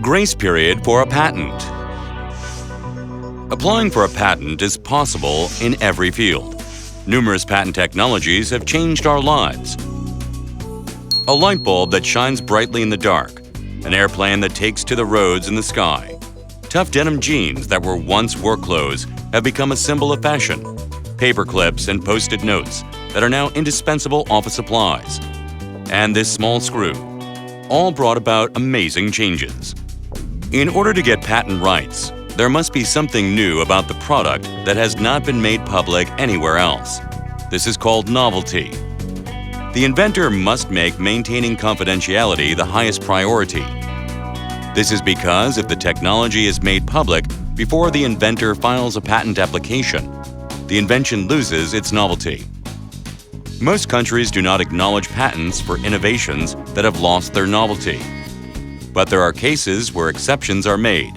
Grace period for a patent. Applying for a patent is possible in every field. Numerous patent technologies have changed our lives. A light bulb that shines brightly in the dark, an airplane that takes to the roads in the sky. Tough denim jeans that were once work clothes have become a symbol of fashion. Paper clips and post-it notes that are now indispensable office supplies. And this small screw, all brought about amazing changes. In order to get patent rights, there must be something new about the product that has not been made public anywhere else. This is called novelty. The inventor must make maintaining confidentiality the highest priority. This is because if the technology is made public before the inventor files a patent application, the invention loses its novelty. Most countries do not acknowledge patents for innovations that have lost their novelty. But there are cases where exceptions are made.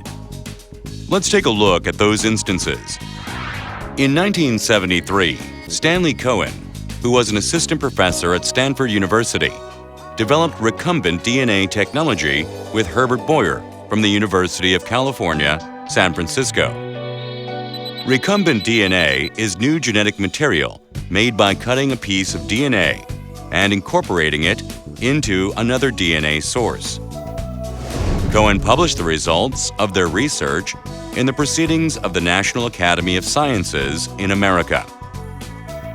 Let's take a look at those instances. In 1973, Stanley Cohen, who was an assistant professor at Stanford University, developed recombinant DNA technology with Herbert Boyer from the University of California, San Francisco. Recombinant DNA is new genetic material made by cutting a piece of DNA and incorporating it into another DNA source. Cohen published the results of their research in the Proceedings of the National Academy of Sciences in America.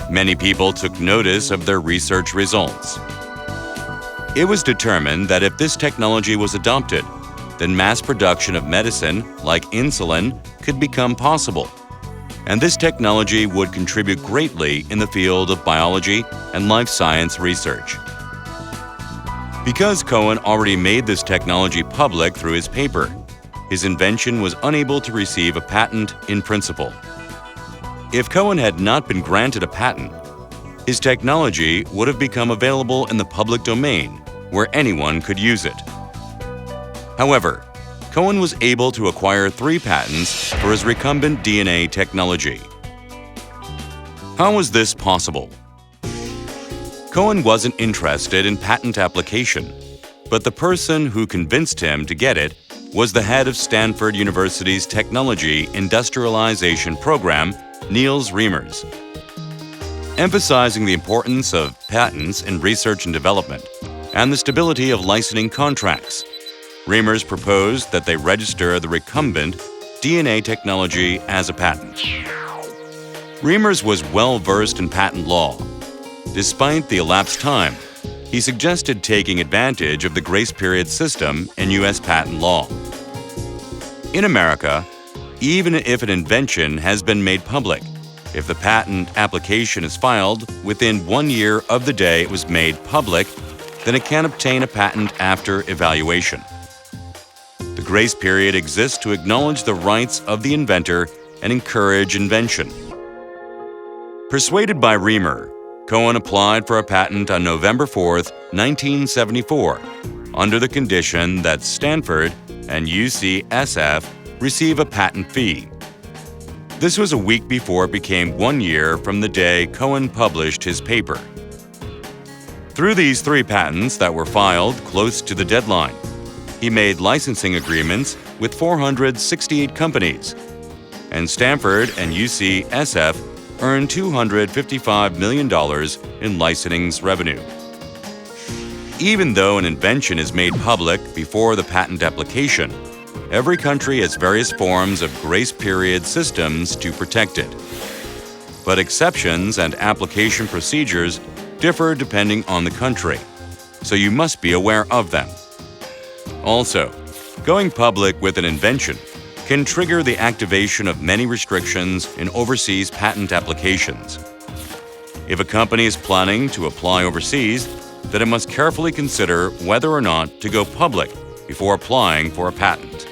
Many people took notice of their research results. It was determined that if this technology was adopted, then mass production of medicine, like insulin, could become possible. And this technology would contribute greatly in the field of biology and life science research. Because Cohen already made this technology public through his paper, his invention was unable to receive a patent in principle. If Cohen had not been granted a patent, his technology would have become available in the public domain where anyone could use it. However, Cohen was able to acquire 3 patents for his recombinant DNA technology. How was this possible? Cohen wasn't interested in patent application, but the person who convinced him to get it was the head of Stanford University's Technology Industrialization Program, Niels Reimers. Emphasizing the importance of patents in research and development and the stability of licensing contracts, Reimers proposed that they register the recombinant DNA technology as a patent. Reimers was well-versed in patent law. Despite the elapsed time, he suggested taking advantage of the grace period system in U.S. patent law. In America, even if an invention has been made public, if the patent application is filed within 1 year of the day it was made public, then it can obtain a patent after evaluation. The grace period exists to acknowledge the rights of the inventor and encourage invention. Persuaded by Reimer, Cohen applied for a patent on November 4, 1974, under the condition that Stanford and UCSF receive a patent fee. This was a week before it became 1 year from the day Cohen published his paper. Through these 3 patents that were filed close to the deadline, he made licensing agreements with 468 companies, and Stanford and UCSF earned $255 million in licensing revenue. Even though an invention is made public before the patent application, every country has various forms of grace period systems to protect it. But exceptions and application procedures differ depending on the country, so you must be aware of them. Also, going public with an invention can trigger the activation of many restrictions in overseas patent applications. If a company is planning to apply overseas, then it must carefully consider whether or not to go public before applying for a patent.